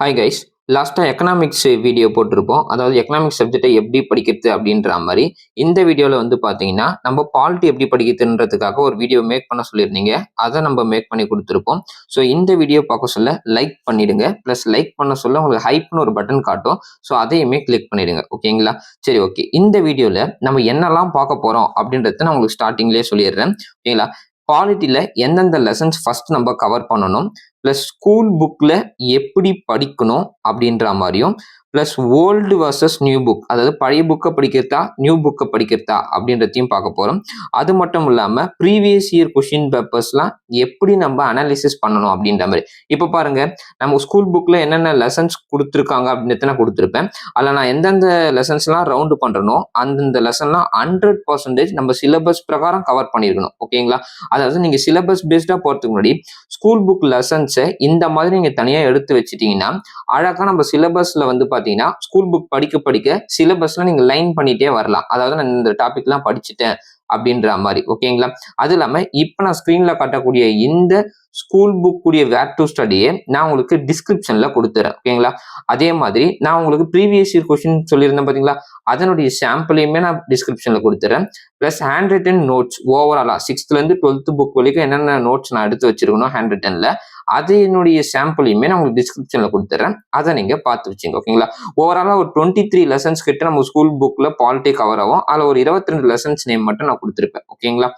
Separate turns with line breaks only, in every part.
Hi guys. லாஸ்டா economics video போட்டிருப்போம். அதாவது எக்கனாமிக்ஸ் சப்ஜெக்ட்டை எப்படி படிக்கிறது அப்படின்ற மாரி. இந்த வீடியோல வந்து பார்த்தீங்கன்னா, நம்ம பாலிட்டி எப்படி படிக்கிறதுன்றதுக்காக ஒரு வீடியோ மேக் பண்ண சொல்லியிருந்தீங்க. அத நம்ம மேக் பண்ணி குடுத்துருப்போம். ஸோ இந்த வீடியோ பார்க்க சொல்ல லைக் பண்ணிடுங்க. பிளஸ் லைக் பண்ண சொல்ல உங்களுக்கு ஹைப்னு ஒரு பட்டன் காட்டும். ஸோ அதையுமே கிளிக் பண்ணிடுங்க. ஓகேங்களா? சரி ஓகே. இந்த வீடியோல நம்ம என்னலாம் பார்க்க போறோம் அப்படின்றத நான் உங்களுக்கு ஸ்டார்ட்டிங்லேயே சொல்லிடுறேன். ஓகேங்களா? பாலிட்டில எந்தெந்த லெசன்ஸ் ஃபர்ஸ்ட் நம்ம கவர் பண்ணணும். பிளஸ் ஸ்கூல் புக்ல எப்படி படிக்கணும் அப்படின்ற மாதிரியும் plus old versus new book, அதாவது பழைய புக்கை படிக்கிறதா நியூ புக்கை படிக்கிறதா அப்படின்றதையும் பார்க்க போறோம். அது மட்டும் இல்லாம ப்ரீவியஸ் இயர் கொஸ்டின் பேப்பர்ஸ்லாம் எப்படி நம்ம அனாலிசிஸ் பண்ணணும் அப்படின்ற மாதிரி. இப்போ பாருங்க, நம்ம ஸ்கூல் புக்ல என்னென்ன லெசன்ஸ் கொடுத்துருக்காங்க அப்படின்றத நான் கொடுத்துருப்பேன். அதில் நான் எந்தெந்த லெசன்ஸ்லாம் ரவுண்டு பண்றனோ அந்தந்த லெசன்லாம் 100% நம்ம சிலபஸ் பிரகாரம் கவர் பண்ணியிருக்கணும். ஓகேங்களா? அதாவது நீங்க சிலபஸ் பேஸ்டா போறதுக்கு முன்னாடி ஸ்கூல் புக் லெசன்ஸை இந்த மாதிரி நீங்க தனியா எடுத்து வச்சுட்டீங்கன்னா அழகா நம்ம சிலபஸ்ல வந்து பாத்தீங்கன்னா ஸ்கூல் புக் படிக்க படிக்க சிலபஸ்ல நீங்க லைன் பண்ணிட்டே வரலாம். அதாவது நான் இந்த டாபிக்லாம் படிச்சுட்டேன் அப்படின்ற மாதிரி. ஓகேங்களா? அது இல்லாம இப்ப நான் ஸ்கிரீன்ல காட்டக்கூடிய இந்த ஸ்கூல் புக் கூடிய வேர் டு ஸ்டடியை நான் உங்களுக்கு டிஸ்கிரிப்ஷன்ல கொடுத்துறேன். ஓகேங்களா? அதே மாதிரி நான் உங்களுக்கு ப்ரீவியஸ் இயர் கொஸ்டின் சொல்லியிருந்தேன் பாத்தீங்களா, அதனுடைய சாம்பிளையுமே நான் டிஸ்கிரிப்ஷன்ல கொடுத்துறேன். பிளஸ் ஹேண்ட் ரிட்டன் நோட்ஸ் ஓவராலா 6th இருந்து 12th புக் வரைக்கும் என்னென்ன நோட்ஸ் நான் எடுத்து வச்சிருக்கணும் ஹேண்ட் ரிட்டன்ல, அது என்னுடைய சாம்பிளையுமே நான் உங்களுக்கு டிஸ்கிரிப்ஷன்ல கொடுத்துறேன். அதை நீங்க பார்த்து வச்சுங்க. ஓகேங்களா? ஓவராலா ஒரு 23 லெசன்ஸ் கிட்ட நம்ம ஸ்கூல் புக்ல பாலிட்டி கவர் ஆகும். அதுல ஒரு 22 லெசன்ஸ் நேம் மட்டும் நான் கொடுத்துருப்பேன். ஓகேங்களா?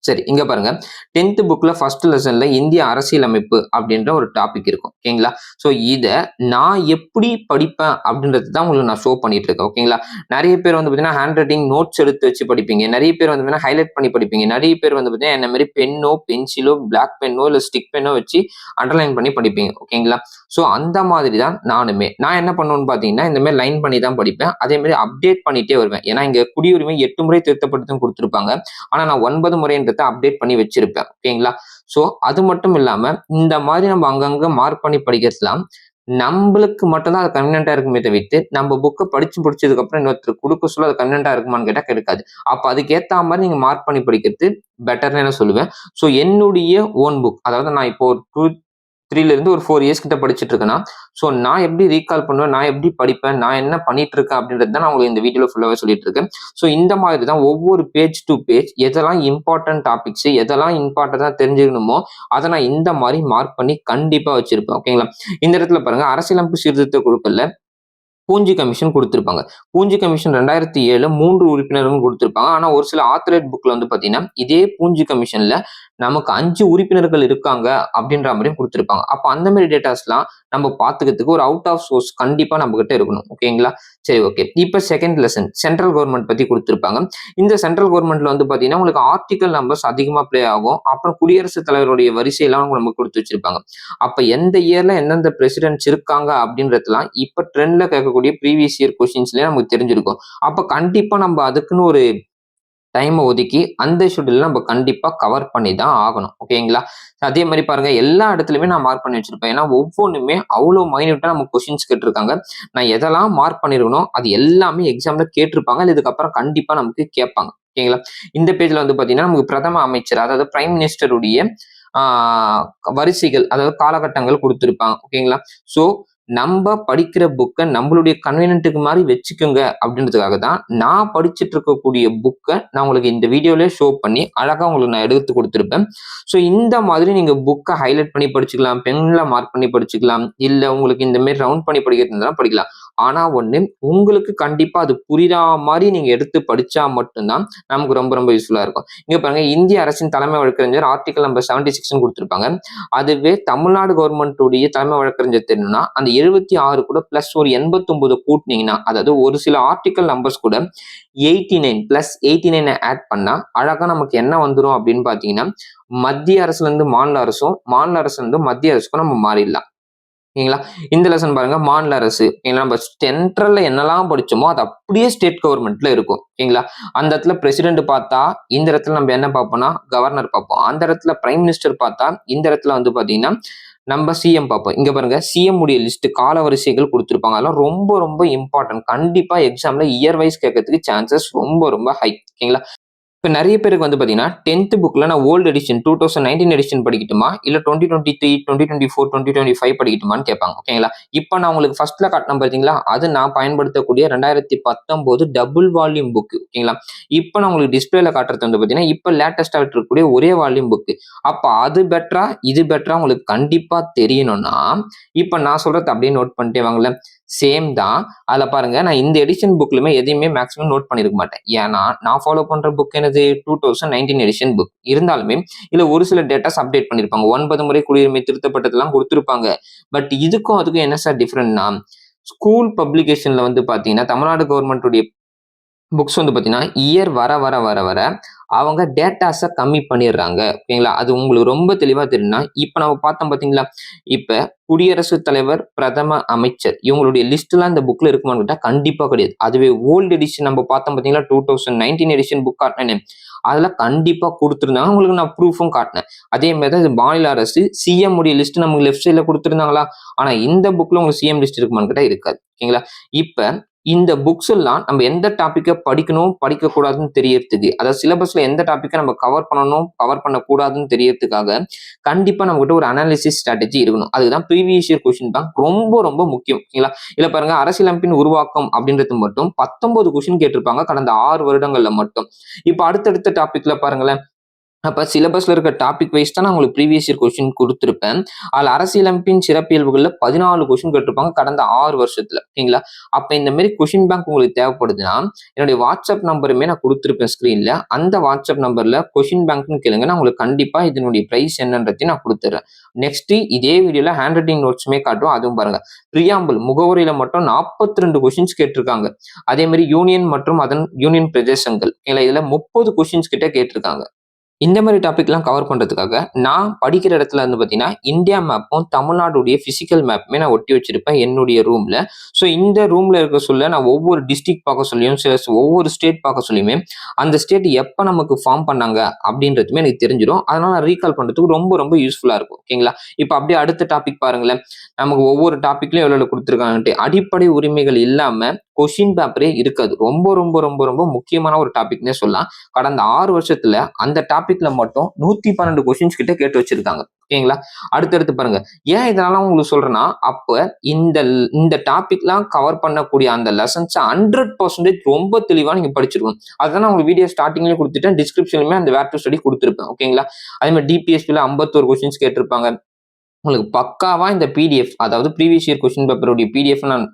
சரி, இங்க பாருங்க. 10th புக்ல ஃபர்ஸ்ட் லெசன்ல இந்திய அரசியலமைப்பு அப்படின்ற ஒரு டாபிக் இருக்கும். ஓகேங்களா? ஸோ இத நான் எப்படி படிப்பேன் அப்படின்றது தான் உங்களுக்கு நான் ஷோ பண்ணிட்டு இருக்கேன். ஓகேங்களா? நிறைய பேர் வந்து பார்த்தீங்கன்னா ஹேண்ட் ரைட்டிங் நோட்ஸ் எடுத்து வச்சு படிப்பீங்க. நிறைய பேர் வந்து பார்த்தீங்கன்னா ஹைலைட் பண்ணி படிப்பீங்க. நிறைய பேர் வந்து பார்த்தீங்கன்னா என்ன மாதிரி பென்னோ பென்சிலோ பிளாக் பென்னோ இல்லை ஸ்டிக் பென்னோ வச்சு அண்டர்லைன் பண்ணி படிப்பீங்க. ஓகேங்களா? ஸோ அந்த மாதிரி தான் நானுமே. நான் என்ன பண்ணுவேன்னு பார்த்தீங்கன்னா இந்த மாதிரி லைன் பண்ணி தான் படிப்பேன். அதே மாதிரி அப்டேட் பண்ணிட்டே வருவேன். ஏன்னா இங்க குடியுரிமை 8 முறை திருத்தப்பட்டு கொடுத்துருப்பாங்க. ஆனா நான் 9 முறைன்றதை அப்டேட் பண்ணி வச்சிருப்பேன். ஓகேங்களா? சோ அது மட்டும் இல்லாம இந்த மாதிரி நம்ம அங்கங்க மார்க் பண்ணி படிக்கலாம். நம்மளுக்கு மட்டும்தான் அது கன்வீனியன்டா இருக்குமே தவிர்த்து நம்ம புக்கை படிச்சு முடிச்சதுக்கு அப்புறம் இன்னொருத்தர் கொடுக்க சொல்ல அது கன்வீனியன்டா இருக்குமான்னு கேட்டா கிடைக்காது. அப்ப அதுக்கேத்த மாதிரி நீங்க மார்க் பண்ணி படிக்கிறது பெட்டர்னு சொல்லுவேன். ஸோ என்னுடைய ஓன் புக், அதாவது நான் இப்போ ஒரு 3ல இருந்து ஒரு 4 இயர்ஸ் கிட்ட படிச்சுட்டு இருக்கேன்னா, ஸோ நான் எப்படி ரீகால் பண்ணுவேன், நான் எப்படி படிப்பேன், நான் என்ன பண்ணிட்டு இருக்கேன் அப்படின்றது தான் நான் உங்களுக்கு இந்த வீடியோல ஃபுல்லாவே சொல்லிட்டு இருக்கேன். ஸோ இந்த மாதிரி தான் ஒவ்வொரு பேஜ் டு பேஜ் எதெல்லாம் இம்பார்ட்டன்ட் டாபிக்ஸ், எதெல்லாம் இம்பார்ட்டன்டா தெரிஞ்சுக்கணுமோ அதை நான் இந்த மாதிரி மார்க் பண்ணி கண்டிப்பா வச்சிருப்பேன். ஓகேங்களா? இந்த இடத்துல பாருங்க, அரசியலமைப்பு சீர்திருத்த குழுக்கள்ல பூஞ்சி கமிஷன் கொடுத்திருப்பாங்க. பூஞ்சி கமிஷன் 2007 3 உறுப்பினர்கள் கொடுத்திருப்பாங்க. ஆனா ஒரு சில ஆத்தரேட் புக்ல வந்து பாத்தீங்கன்னா இதே பூஞ்சி கமிஷன்ல நமக்கு 5 உறுப்பினர்கள் இருக்காங்க அப்படின்ற மாதிரியும் கொடுத்திருப்பாங்க. அப்ப அந்த மாதிரி டேட்டாஸ்லாம் நம்ம பாத்துக்கிறதுக்கு ஒரு அவுட் ஆஃப் சோர்ஸ் கண்டிப்பா நம்ம கிட்ட இருக்கணும். ஓகேங்களா? சரி ஓகே. இப்ப செகண்ட் லெசன் சென்ட்ரல் கவர்மெண்ட் பத்தி கொடுத்திருப்பாங்க. இந்த சென்ட்ரல் கவர்மெண்ட்ல வந்து பாத்தீங்கன்னா உங்களுக்கு ஆர்டிகல் நம்பர்ஸ் அதிகமா ப்ளே ஆகும். அப்புறம் குடியரசுத் தலைவருடைய வரிசையெல்லாம் நமக்கு கொடுத்து வச்சிருப்பாங்க. அப்ப எந்த இயர்ல எந்தெந்த பிரசிடென்ட்ஸ் இருக்காங்க அப்படின்றதுலாம் இப்ப ட்ரெண்ட்ல கேட்கக்கூடிய ப்ரீவியஸ் இயர் கொஸ்டின்ஸ்லயே நமக்கு தெரிஞ்சிருக்கும். அப்ப கண்டிப்பா நம்ம அதுக்குன்னு ஒரு டைமை ஒதுக்கி அந்த ஷெட்யூல் நம்ம கண்டிப்பா கவர் பண்ணி தான் ஆகணும். ஓகேங்களா? அதே மாதிரி பாருங்க, எல்லா இடத்துலயுமே நான் மார்க் பண்ணி வச்சிருப்பேன். ஏன்னா ஒவ்வொன்றுமே அவ்வளோ மைன்யூட்டா நம்ம கொஸ்டின்ஸ் கேட்டிருக்காங்க. நான் எதெல்லாம் மார்க் பண்ணிருக்கணும் அது எல்லாமே எக்ஸாம்ல கேட்டிருப்பாங்க. இல்லை இதுக்கப்புறம் கண்டிப்பா நமக்கு கேட்பாங்க. ஓகேங்களா? இந்த பேஜ்ல வந்து பாத்தீங்கன்னா நமக்கு பிரதம அமைச்சர், அதாவது பிரைம் மினிஸ்டருடைய வரிசைகள், அதாவது காலகட்டங்கள் கொடுத்திருப்பாங்க. ஓகேங்களா? சோ நம்ம படிக்கிற புக்கை நம்மளுடைய கன்வீனியன்ட்டுக்கு மாதிரி வச்சுக்கோங்க அப்படின்றதுக்காக தான் நான் படிச்சுட்டு இருக்கக்கூடிய புக்கை நான் உங்களுக்கு இந்த வீடியோலயே ஷோ பண்ணி அழகா உங்களுக்கு நான் எடுத்து கொடுத்துருப்பேன். ஸோ இந்த மாதிரி நீங்க புக்கை ஹைலைட் பண்ணி படிச்சுக்கலாம், பென்ல மார்க் பண்ணி படிச்சுக்கலாம், இல்ல உங்களுக்கு இந்த மாதிரி ரவுண்ட் பண்ணி படிக்கிறதுனா படிக்கலாம். ஆனா ஒண்ணு, உங்களுக்கு கண்டிப்பா அது புரியுற மாதிரி நீங்க எடுத்து படிச்சா மட்டும்தான் நமக்கு ரொம்ப ரொம்ப யூஸ்ஃபுல்லா இருக்கும். இங்க பாருங்க, இந்திய அரசின் தலைமை வழக்கறிஞர் ஆர்டிகல் நம்பர் 76 கொடுத்திருப்பாங்க. அதுவே தமிழ்நாடு கவர்மெண்ட் உடைய தலைமை வழக்கறிஞர் தெரியும்னா அந்த 76 கூட பிளஸ் ஒரு 89 கூட்டினீங்கன்னா, அதாவது ஒரு சில ஆர்டிகல் நம்பர்ஸ் கூட 89 பிளஸ் 89 ஆட் பண்ணா அழகா நமக்கு என்ன வந்துரும் அப்படின்னு பாத்தீங்கன்னா, மத்திய அரசுல இருந்து மாநில அரசும், மாநில அரசுல இருந்து மத்திய அரசுக்கும் நம்ம மாறிடலாம். ஓகேங்களா? இந்த லெசன் பாருங்க, மாநில அரசு. ஓகேங்களா? நம்ம சென்ட்ரல்ல என்னெல்லாம் படிச்சோமோ அது அப்படியே ஸ்டேட் கவர்மெண்ட்ல இருக்கும். ஓகேங்களா? அந்த இடத்துல பிரசிடென்ட் பார்த்தா இந்த இடத்துல நம்ம என்ன பார்ப்போம்னா கவர்னர் பார்ப்போம். அந்த இடத்துல பிரைம் மினிஸ்டர் பார்த்தா இந்த இடத்துல வந்து பாத்தீங்கன்னா நம்ம சிஎம் பார்ப்போம். இங்க பாருங்க, சிஎம் உடைய லிஸ்ட் கால வரிசைகள் கொடுத்திருப்பாங்க. அதெல்லாம் ரொம்ப ரொம்ப இம்பார்ட்டன்ட். கண்டிப்பா எக்ஸாம்ல இயர் வைஸ் கேட்கறதுக்கு சான்சஸ் ரொம்ப ரொம்ப ஹை. ஓகேங்களா? இப்ப நெறைய பேருக்கு வந்து பார்த்தீங்கன்னா, 10த் புக்ல நான் ஓல்ட் எடிஷன் 2019 எடிஷன் படிக்கட்டுமா? இல்ல 2023, 2024, 2025 படிக்கட்டுமான்னு கேட்பாங்க. ஓகேங்களா? இப்ப நான் உங்களுக்கு ஃபர்ஸ்ட்ல காட்டுனேன் பார்த்தீங்களா? அது நான் பயன்படுத்தக்கூடிய 2019 டபுள் வால்யூம் புக். ஓகேங்களா? இப்ப நான் உங்களுக்கு டிஸ்ப்ளேல காட்டுறது வந்து பார்த்தீங்கன்னா, இப்ப லேட்டஸ்ட்டா இருக்கக்கூடிய ஒரே வால்யூம் புக். அப்ப அது பெட்டரா? இது பெட்டரா? உங்களுக்கு கண்டிப்பா தெரியணும்னா, இப்ப நான் சொல்றத அப்படியே நோட் பண்ணிட்டே வாங்களேன். சேம் தான். அதுல பாருங்க, நான் இந்த எடிஷன் புக்லயுமே எதையுமே மேக்ஸிமம் நோட் பண்ணியிருக்க மாட்டேன். ஏன்னா, நான் ஃபாலோ பண்ற புக் என்னது 2019 எடிஷன் புக். இருந்தாலுமே, இதுல ஒரு சில டேட்டாஸ் அப்டேட் பண்ணியிருப்பாங்க. 9 முறை குடியுரிமை திருத்தப்பட்டதெல்லாம் குடுத்திருப்பாங்க. பட் இதுக்கும் அதுக்கும் என்ன சார் டிஃபரெண்ட்னா, ஸ்கூல் பப்ளிகேஷன்ல வந்து பாத்தீங்கன்னா, தமிழ்நாடு கவர்மெண்ட்டுடைய புக்ஸ் வந்து பாத்தீங்கன்னா, இயர் வர வர வர வர அவங்க டேட்டாஸ கம்மி பண்ணிடுறாங்க. ஓகேங்களா? அது உங்களுக்கு ரொம்ப தெளிவா தெரியும்னா, இப்ப நம்ம பார்த்தோம் பார்த்தீங்களா? இப்ப குடியரசுத் தலைவர், பிரதம அமைச்சர் இவங்களுடைய லிஸ்ட்லாம் இந்த புக்ல இருக்குமான்னு கேட்டா கண்டிப்பா கிடையாது. அதுவே ஓல்ட் எடிஷன் நம்ம பார்த்தோம் பார்த்தீங்களா? 2019 எடிஷன் புக் காட்டுனேனே, அதுல கண்டிப்பா குடுத்திருந்தாங்க. உங்களுக்கு நான் ப்ரூஃபும் காட்டுனேன். அதே மாரி தான் இது மாநில அரசு சிஎம் உடைய லிஸ்ட் நமக்கு லெஃப்ட் சைட்ல குடுத்திருந்தாங்களா? ஆனா இந்த புக்ல உங்களுக்கு சிஎம் லிஸ்ட் இருக்குமான்னு கேட்டா இருக்காது. ஓகேங்களா? இப்ப இந்த புக்ஸ் எல்லாம் நம்ம எந்த டாபிக்க படிக்கணும், படிக்கக்கூடாதுன்னு தெரியறதுக்கு, அதாவது சிலபஸ்ல எந்த டாபிக்க நம்ம கவர் பண்ணணும், கவர் பண்ணக்கூடாதுன்னு தெரியறதுக்காக, கண்டிப்பா நம்மகிட்ட ஒரு அனாலிசிஸ் ஸ்ட்ராட்டஜி இருக்கணும். அதுதான் ப்ரீவியஸ் இயர் கொஸ்டின் பேங்க் ரொம்ப ரொம்ப முக்கியம். ஓகேங்களா? இதுல பாருங்க அரசியலமைப்பின் உருவாக்கம் அப்படின்றது மட்டும் 19 கொஸ்டின் கேட்டிருப்பாங்க கடந்த 6 வருடங்கள்ல மட்டும். இப்ப அடுத்தடுத்த டாபிக்ல பாருங்களேன். அப்ப சிலபஸ்ல இருக்க டாபிக் வைஸ் தான் நான் உங்களுக்கு ப்ரீவியஸ் இயர் கொஸ்டின் குடுத்திருப்பேன். அதுல அரசியலமைப்பின் சிறப்பியல்புகள்ல 14 கொஸ்டின் கேட்டிருப்பாங்க கடந்த 6 வருஷத்துல. ஓகேங்களா? அப்ப இந்த மாரி கொஸ்டின் பேங்க் உங்களுக்கு தேவைப்படுதுன்னா, என்னுடைய வாட்ஸ்அப் நம்பருமே நான் குடுத்திருப்பேன் ஸ்க்ரீன்ல. அந்த வாட்ஸ்அப் நம்பர்ல கொஸ்டின் பேங்க்ன்னு கேளுங்க. நான் உங்களுக்கு கண்டிப்பா இதனுடைய பிரைஸ் என்னன்றதையும் நான் குடுத்துர்றேன். நெக்ஸ்ட் இதே வீடியோல ஹேண்ட் ரைட்டிங் நோட்ஸுமே காட்டுவோம். அதுவும் பாருங்க. பிரியாம்பிள் முகவுரையில மட்டும் 42 கொஸ்டின்ஸ் கேட்டிருக்காங்க. அதே மாரி யூனியன் மற்றும் அதன் யூனியன் பிரதேசங்கள். ஓகேங்களா? இதுல 30 கொஸ்டின்ஸ் கிட்ட கேட்டிருக்காங்க. இந்த மாரி டாபிக்லாம் கவர் பண்றதுக்காக, நான் படிக்கிற இடத்துல வந்து பார்த்தீங்கன்னா, இந்தியா மேப்பும், தமிழ்நாடுடைய பிசிக்கல் மேப்புமே நான் ஒட்டி வச்சிருப்பேன் என்னுடைய ரூம்ல. ஸோ இந்த ரூம்ல இருக்க சொல்ல நான் ஒவ்வொரு டிஸ்ட்ரிக்ட் பார்க்க சொல்லியும், ஒவ்வொரு ஸ்டேட் பார்க்க சொல்லியுமே, அந்த ஸ்டேட் எப்ப நமக்கு ஃபார்ம் பண்ணாங்க அப்படின்றதுமே எனக்கு தெரிஞ்சிரும். அதனால நான் ரீகால் பண்றதுக்கு ரொம்ப ரொம்ப யூஸ்ஃபுல்லா இருக்கும். ஓகேங்களா? இப்ப அப்படியே அடுத்த டாபிக் பாருங்களேன். நமக்கு ஒவ்வொரு டாபிக்லயும் எவ்வளோ எவ்வளோ குடுத்துருக்காங்கன்ட்டு. அடிப்படை உரிமைகள் இல்லாம கொஸ்டின் பேப்பரே இருக்காது. ரொம்ப ரொம்ப ரொம்ப ரொம்ப முக்கியமான ஒரு டாபிக்ன்னே சொல்லலாம். கடந்த 6 வருஷத்துல அந்த டாபிக்ல மட்டும் 112 கொஸ்டின்ஸ் கிட்ட கேட்டு வச்சிருக்காங்க. ஓகேங்களா? அடுத்தடுத்து பாருங்க. ஏன் இதனால உங்களுக்கு சொல்றேன்னா, அப்ப இந்த இந்த டாபிக்லாம் கவர் பண்ணக்கூடிய அந்த லெசன்ஸ 100% ரொம்ப தெளிவா நீங்க படிச்சிருக்கணும். அதுதான் நான் உங்களுக்கு வீடியோ ஸ்டார்ட்டிங்லயே குடுத்துட்டேன். டிஸ்கிரிப்ஷன்லயுமே அந்த வேர் டூ ஸ்டடி குடுத்திருப்பேன். ஓகேங்களா? அதே மாரி டிபிஎஸ்பில 51 கொஸ்டின்ஸ் கேட்டிருப்பாங்க. உங்களுக்கு பக்காவா இந்த பிடிஎஃப் அதாவது ப்ரீவியஸ் இயர் கொஸ்டின் பேப்பருடைய பிடிஎஃப் நான்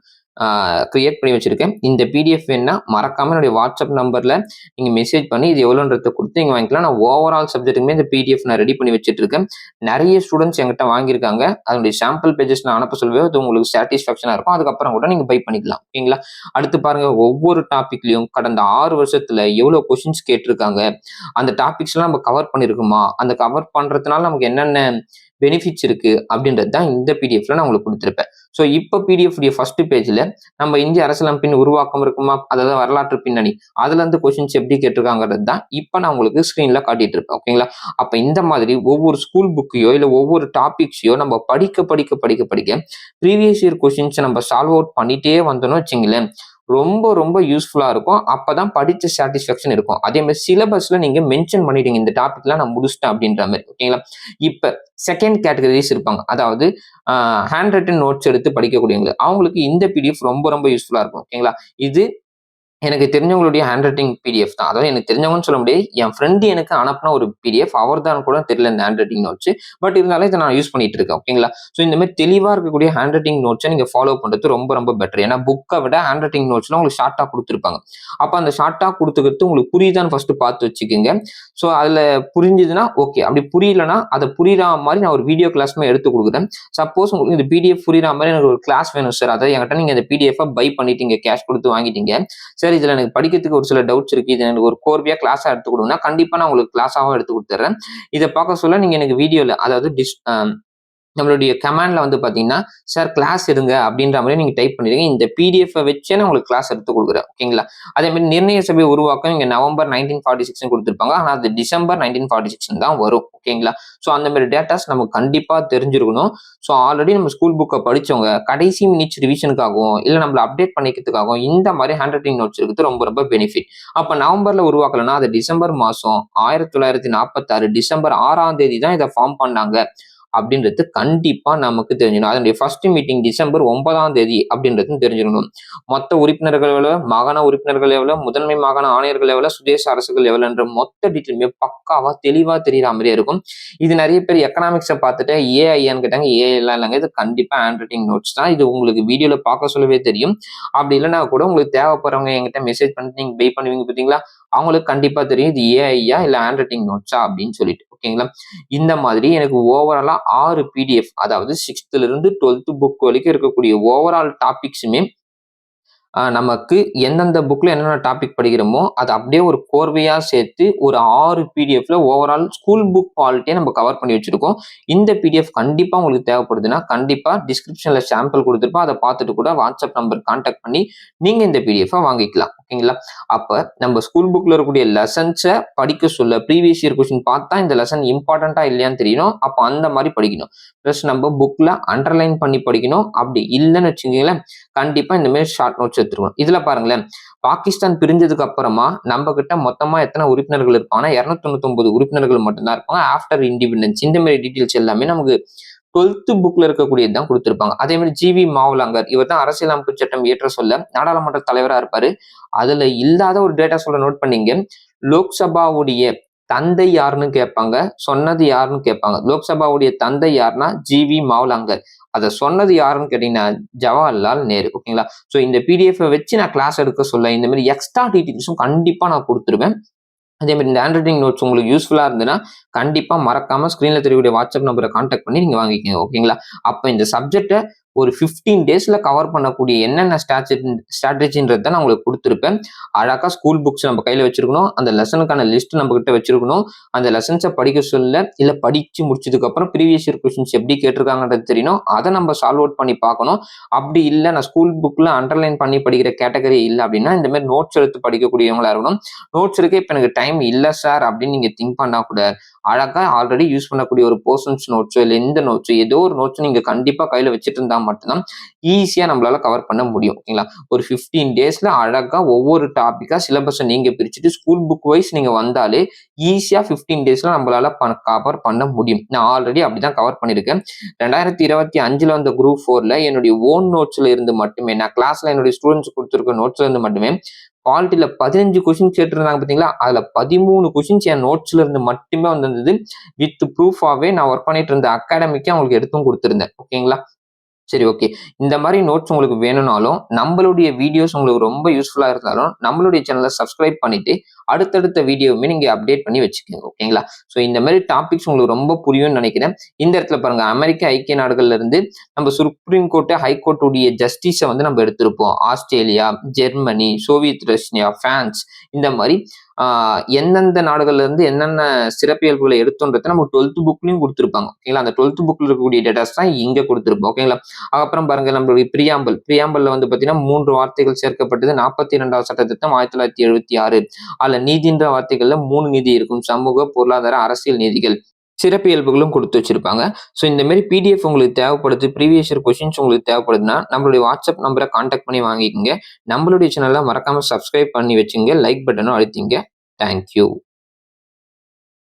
கிரியேட் பண்ணி வச்சிருக்கேன். இந்த பிடிஎஃப் வேணும்னா மறக்காம என்னுடைய வாட்ஸ்அப் நம்பர்ல நீங்க மெசேஜ் பண்ணி இது எவ்வளோன்றத குடுத்து நீங்க வாங்கிக்கலாம். நான் ஓவரால் சப்ஜெக்ட்டுக்குமே இந்த பிடிஎஃப் நான் ரெடி பண்ணி வச்சுட்டு இருக்கேன். நெறைய ஸ்டூடண்ட்ஸ் என்கிட்ட வாங்கியிருக்காங்க. அதனுடைய சாம்பிள் பேஜஸ் நான் அனுப்ப சொல்லுவேன். அது உங்களுக்கு சாட்டிஸ்ஃபேக்ஷனா இருக்கும். அதுக்கப்புறம் கூட நீங்க பை பண்ணிக்கலாம். ஓகேங்களா? அடுத்து பாருங்க ஒவ்வொரு டாபிக்லயும் கடந்த 6 வருஷத்துல எவ்வளோ கொஸ்டின்ஸ் கேட்டிருக்காங்க. அந்த டாபிக்ஸ்லாம் நம்ம கவர் பண்ணியிருக்கோமா? அந்த கவர் பண்றதுனால நமக்கு என்னென்ன பெனிஃபிட்ஸ் இருக்கு அப்படின்றது தான் இந்த பிடிஎஃப்ல நான் உங்களுக்கு குடுத்திருப்பேன். ஸோ இப்ப பிடிஎஃப் உடைய ஃபர்ஸ்ட் பேஜ்ல நம்ம இந்திய அரசியலமைப்பின் உருவாக்கம் இருக்குமா? அதாவது வரலாற்று பின்னணி. அதுல இருந்து கொஸ்டின்ஸ் எப்படி கேட்டிருக்காங்கன்றது தான் இப்ப நான் உங்களுக்கு ஸ்கிரீன்ல காட்டிட்டு இருப்பேன். ஓகேங்களா? அப்ப இந்த மாதிரி ஒவ்வொரு ஸ்கூல் புக்கையோ இல்ல ஒவ்வொரு டாபிக்ஸையோ நம்ம படிக்க ப்ரீவியஸ் இயர் கொஸ்டின்ஸ நம்ம சால்வ் அவுட் பண்ணிட்டே வந்தோம்னு வச்சுங்களேன், ரொம்ப ரொம்ப யூஸ்ஃபுல்லா இருக்கும். அப்பதான் படிச்ச சாட்டிஸ்ஃபேக்ஷன் இருக்கும். அதே மாதிரி சிலபஸ்ல நீங்க மென்ஷன் பண்ணிடுங்க. இந்த டாபிக்லாம் நான் முடிச்சுட்டேன் அப்படின்ற மாரி. ஓகேங்களா? இப்ப செகண்ட் கேட்டகரிஸ் இருப்பாங்க. அதாவது ஹேண்ட் ரிட்டன் நோட்ஸ் எடுத்து படிக்கக்கூடியவங்க. அவங்களுக்கு இந்த பிடிஎஃப் ரொம்ப ரொம்ப யூஸ்ஃபுல்லா இருக்கும். ஓகேங்களா? இது எனக்கு தெரிஞ்சவங்களுடைய ஹேண்ட் ரைட்டிங் பிடிஎஃப் தான். அதாவது எனக்கு தெரிஞ்சவங்கன்னு சொல்ல முடியாது. என் ஃப்ரெண்ட் எனக்கு அனுப்புன ஒரு பிடிஎஃப். அவர்தான் கூட தெரியல இந்த ஹேண்ட் ரைட்டிங் நோட்ஸ். பட் இருந்தாலும் இத நான் யூஸ் பண்ணிட்டு இருக்கேன். ஓகேங்களா? ஸோ இந்த மாரி தெளிவா இருக்கக்கூடிய ஹேண்ட் ரைட்டிங் நோட்ஸ நீங்க ஃபாலோ பண்றது ரொம்ப ரொம்ப பெட்டர். ஏன்னா புக்க விட ஹேண்ட் ரைட்டிங் நோட்ஸ்லாம் உங்களுக்கு ஷார்ட்டா குடுத்திருப்பாங்க. அப்ப அந்த ஷார்ட்டா குடுத்துக்கிறது உங்களுக்கு புரியுதான்னு ஃபர்ஸ்ட் பார்த்து வச்சுக்கங்க. ஸோ அதுல புரிஞ்சுதுன்னா ஓகே. அப்படி புரியலன்னா அத புரியிற மாரி நான் ஒரு வீடியோ கிளாஸ்மே எடுத்து குடுக்குறேன். சப்போஸ் உங்களுக்கு இந்த பிடிஎஃப் புரியிற மாரி எனக்கு ஒரு கிளாஸ் வேணும் சார். அதாவது என்கிட்ட நீங்க இந்த பிடிஎஃப் பை பண்ணிட்டீங்க. கேஷ் குடுத்து வாங்கிட்டீங்க. சார் இதுல எனக்கு படிக்கிறதுக்கு ஒரு சில டவுட்ஸ் இருக்கு. இது எனக்கு ஒரு கோர்வையா கிளாஸா எடுத்து கொடுங்கன்னா, கண்டிப்பா நான் உங்களுக்கு கிளாஸாவும் எடுத்து குடுத்துர்றேன். இத பார்க்க சொல்ல நீங்க எனக்கு வீடியோல அதாவது நம்மளுடைய கமாண்ட்ல வந்து பாத்தீங்கன்னா, சார் கிளாஸ் எடுங்க அப்படின்ற மாதிரி நீங்க டைப் பண்ணிடுங்க. இந்த பிடிஎஃப் வச்சே நான் உங்களுக்கு கிளாஸ் எடுத்து குடுக்குறேன். ஓகேங்களா? அதே மாதிரி நிர்ணய சபை உருவாக்கம் இங்க நவம்பர் 1946 குடுத்திருப்பாங்க. ஆனா அது டிசம்பர் 1946 தான் வரும். ஓகேங்களா? சோ அந்த மாதிரி டேட்டாஸ் நமக்கு கண்டிப்பா தெரிஞ்சிருக்கணும். சோ ஆல்ரெடி நம்ம ஸ்கூல் புக்க படிச்சவங்க கடைசி மினிட்ஸ் ரிவிஷனுக்காகவும், இல்ல நம்மள அப்டேட் பண்ணிக்கிறதுக்காகவும் இந்த மாதிரி ஹேண்ட் ரைட்டிங் நோட்ஸ் இருக்கிறது ரொம்ப ரொம்ப பெனிஃபிட். அப்ப நவம்பர்ல உருவாக்கலன்னா, அது டிசம்பர் மாசம் 1946 டிசம்பர் 6ஆம் தேதி தான் இத ஃபார்ம் பண்ணாங்க. அப்படின்றது கண்டிப்பா நமக்கு தெரிஞ்சிடும். அதனுடைய ஃபர்ஸ்ட் மீட்டிங் டிசம்பர் 9ஆம் தேதி அப்படின்றதும் தெரிஞ்சிடணும். மொத்த உறுப்பினர்கள் எவ்வளவு, மாகாண உறுப்பினர்கள் எவ்வளவு, முதன்மை மாகாண ஆணையர்கள் எவ்வளவு, சுதேச அரசுகள் எவ்வளவுன்ற மொத்த டீட்டெயிலுமே பக்காவா தெளிவா தெரியற மாதிரியே இருக்கும். இது நிறைய பேர் எக்கனாமிக்ஸை பார்த்துட்டு ஏஐன்னு கேட்டாங்க. ஏஐ எல்லாம் இல்லைங்க, இது கண்டிப்பா ஹேண்ட் ரைட்டிங் நோட்ஸ் தான். இது உங்களுக்கு வீடியோல பார்க்க சொல்லவே தெரியும். அப்படி இல்லைன்னா கூட உங்களுக்கு தேவைப்படுறவங்க என்கிட்ட மெசேஜ் பண்ணிட்டு நீங்க பே பண்ணுவீங்க பார்த்தீங்களா, அவங்களுக்கு கண்டிப்பா தெரியும் இது ஏஐயா இல்ல ஹேண்ட் ரைட்டிங் நோட்ஸா அப்படின்னு சொல்லிட்டு. ஓகேங்களா? இந்த மாதிரி எனக்கு ஓவராலா 6 பிடிஎஃப், அதாவது 6th இருந்து 12th புக் வரைக்கும் இருக்கக்கூடிய ஓவரால் டாபிக்ஸுமே நமக்கு எந்தெந்த புக்ல என்னென்ன டாபிக் படிக்கிறோமோ அதை அப்படியே ஒரு கோர்வையா சேர்த்து ஒரு 6 பிடிஎஃப்ல ஓவரால் ஸ்கூல் புக் குவாலிட்டியை நம்ம கவர் பண்ணி வச்சிருக்கோம். இந்த பிடிஎஃப் கண்டிப்பா உங்களுக்கு தேவைப்படுதுன்னா கண்டிப்பா டிஸ்கிரிப்ஷன்ல சாம்பிள் கொடுத்துருப்போம். அதை பார்த்துட்டு கூட வாட்ஸ்அப் நம்பர் கான்டாக்ட் பண்ணி நீங்க இந்த பிடிஎஃப் வாங்கிக்கலாம். ஓகேங்களா? அப்ப நம்ம ஸ்கூல் புக்ல இருக்கக்கூடிய லெசன்ஸை படிக்க சொல்ல ப்ரீவியஸ் இயர் கொஸ்டின் பார்த்தா இந்த லெசன் இம்பார்ட்டண்டா இல்லையான்னு தெரியணும். அப்ப அந்த மாதிரி படிக்கணும். பிளஸ் நம்ம புக்ல அண்டர்லைன் பண்ணி படிக்கணும். அப்படி இல்லைன்னு வச்சுக்கீங்களேன், கண்டிப்பா இந்த மாதிரி ஷார்ட் நோட்ஸ் எடுத்துருக்கணும். இதுல பாருங்களேன், பாகிஸ்தான் பிரிஞ்சதுக்கு அப்புறமா நம்ம கிட்ட மொத்தமா எத்தனை உறுப்பினர்கள் இருப்பாங்கன்னா 299 உறுப்பினர்கள் மட்டும்தான் இருப்பாங்க ஆஃப்டர் இண்டிபெண்டன்ஸ். இந்த மாதிரி டீட்டெயில்ஸ் எல்லாமே நமக்கு 12th புக்ல இருக்கக்கூடியது தான் கொடுத்திருப்பாங்க. அதே மாதிரி ஜிவி மாவலங்கர், இவர் தான் அரசியலமைப்பு சட்டம் இயற்ற சொல்ல நாடாளுமன்ற தலைவரா இருப்பாரு. அதுல இல்லாத ஒரு டேட்டா சொல்ல நோட் பண்ணீங்க. லோக்சபாவுடைய தந்தை யாருன்னு கேட்பாங்க, சொன்னது யாருன்னு கேட்பாங்க. லோக்சபாவுடைய தந்தை யாருன்னா ஜிவி மாவலங்கர். அதை சொன்னது யாருன்னு கேட்டீங்கன்னா ஜவஹர்லால் நேரு. ஓகேங்களா? சோ இந்த பிடிஎஃப் வச்சு நான் கிளாஸ் எடுக்க சொல்ல இந்த மாதிரி எக்ஸ்ட்ரா டீட்டெயில்ஸும் கண்டிப்பா நான் கொடுத்துருவேன். அதே மாதிரி இந்த ஹேண்ட் ரைட்டிங் நோட்ஸ் உங்களுக்கு யூஸ்ஃபுல்லா இருந்ததுன்னா கண்டிப்பா மறக்காம ஸ்கிரீன்ல தெரியக்கூடிய வாட்ஸ்அப் நம்பரை கான்டாக்ட் பண்ணி நீங்க வாங்கிக்கோங்க. ஓகேங்களா? அப்ப இந்த சப்ஜெக்டை ஒரு 15 டேஸ்ல கவர் பண்ணக்கூடிய என்னென்ன ஸ்ட்ராட்டஜின்றத நான் உங்களுக்கு கொடுத்துருப்பேன். அழகா ஸ்கூல் புக்ஸ் நம்ம கையில வச்சிருக்கணும். அந்த லெசனுக்கான லிஸ்ட் நம்ம கிட்ட வச்சிருக்கணும். அந்த லெசன்ஸை படிக்க சொல்ல இல்ல படிச்சு முடிச்சதுக்கு அப்புறம் ப்ரீவியஸ் இயர் கொஸ்டின்ஸ் எப்படி கேட்டிருக்காங்கன்றது தெரியணும். அதை நம்ம சால்வ் அவுட் பண்ணி பார்க்கணும். அப்படி இல்லை நான் ஸ்கூல் புக்ல அண்டர்லைன் பண்ணி படிக்கிற கேட்டகரி இல்லை அப்படின்னா இந்த மாதிரி நோட்ஸ் எடுத்து படிக்கக்கூடியவங்களா இருக்கணும். நோட்ஸ் எடுக்க இப்ப எனக்கு டைம் இல்லை சார் அப்படின்னு நீங்க திங்க் பண்ணா கூட அழகா ஆல்ரெடி யூஸ் பண்ணக்கூடிய ஒரு போர்ஷன்ஸ் நோட்ஸோ இல்லை எந்த நோட்ஸோ ஏதோ ஒரு நோட்ஸ் நீங்க கண்டிப்பா கையில வச்சுட்டு இருந்தா மட்டும்தான் ஈஸியா நம்மளால கவர் பண்ண முடியும். ஓகேங்களா? ஒரு 15 டேஸ்ல அழகா ஒவ்வொரு டாபிக்கா சிலபஸை நீங்க பிரிச்சுட்டு ஸ்கூல் புக் வைஸ் நீங்க வந்தாலே ஈஸியா 15 டேஸ்ல நம்மளால கவர் பண்ண முடியும். நான் ஆல்ரெடி அப்படிதான் கவர் பண்ணிருக்கேன். 2025 வந்த குரூப் 4ல என்னுடைய ஓன் நோட்ஸ்ல இருந்து மட்டுமே, நான் கிளாஸ்ல என்னுடைய ஸ்டூடெண்ட்ஸ் கொடுத்துருக்க நோட்ஸ்ல இருந்து மட்டுமே குவாலிட்டியில 15 கொஸ்டின் கேட்டிருந்தாங்க பாத்தீங்களா, அதுல 13 கொஸ்டின்ஸ் என் நோட்ஸ்ல இருந்து மட்டுமே வந்திருந்தது. வித் ப்ரூஃபாவே நான் ஒர்க் பண்ணிட்டு இருந்த அகாடமிக்கு அவங்களுக்கு எடுத்தும் கொடுத்திருந்தேன். ஓகேங்களா? சரி, ஓகே. இந்த மாதிரி நோட்ஸ் உங்களுக்கு வேணும்னாலும் நம்மளுடைய வீடியோஸ் உங்களுக்கு ரொம்ப யூஸ்ஃபுல்லா இருந்தாலும் நம்மளுடைய சேனலை சப்ஸ்கிரைப் பண்ணிட்டு அடுத்தடுத்த வீடியோவுமே நீங்க அப்டேட் பண்ணி வச்சுக்கோங்க. ஓகேங்களா? ஸோ இந்த மாதிரி டாபிக்ஸ் உங்களுக்கு ரொம்ப புரியும்னு நினைக்கிறேன். இந்த இடத்துல பாருங்க, அமெரிக்க ஐக்கிய நாடுகள்ல இருந்து நம்ம சுப்ரீம் கோர்ட் ஹைகோர்ட் உடைய ஜஸ்டிஸை வந்து நம்ம எடுத்திருப்போம். Australia, Germany, Soviet Russia, France, இந்த மாதிரி எந்தெந்த நாடுகள்ல இருந்து என்னென்ன சிறப்பியல்புகளை எடுத்தோன்றதை நம்ம 12th புக்லயும் கொடுத்துருப்பாங்க. ஓகேங்களா? அந்த 12th புக்ல இருக்கக்கூடிய டேட்டாஸ் தான் இங்க கொடுத்துருப்போம். ஓகேங்களா? அதுக்கப்புறம் பாருங்க, நம்மளுடைய பிரியாம்பல்ல வந்து பாத்தீங்கன்னா 3 வார்த்தைகள் சேர்க்கப்பட்டது. 42வது சட்ட திட்டம் 1976. அதுல நீதின்ற வார்த்தைகள்ல 3 நீதி இருக்கும். சமூக, பொருளாதார, அரசியல் நீதிகள். சிறப்பியல்புகளும் கொடுத்து வச்சிருப்பாங்க. ஸோ இந்த மாதிரி பிடிஎஃப் உங்களுக்கு தேவைப்படுது, ப்ரீவியஸ் இயர் கொஸ்டின்ஸ் உங்களுக்கு தேவைப்படுதுன்னா நம்மளுடைய வாட்ஸ்அப் நம்பரை கான்டாக்ட் பண்ணி வாங்கிக்கோங்க. நம்மளுடைய சேனலை மறக்காம சப்ஸ்கிரைப் பண்ணி வச்சுங்க. லைக் பட்டனும் அழுத்திங்க. தேங்க்யூ.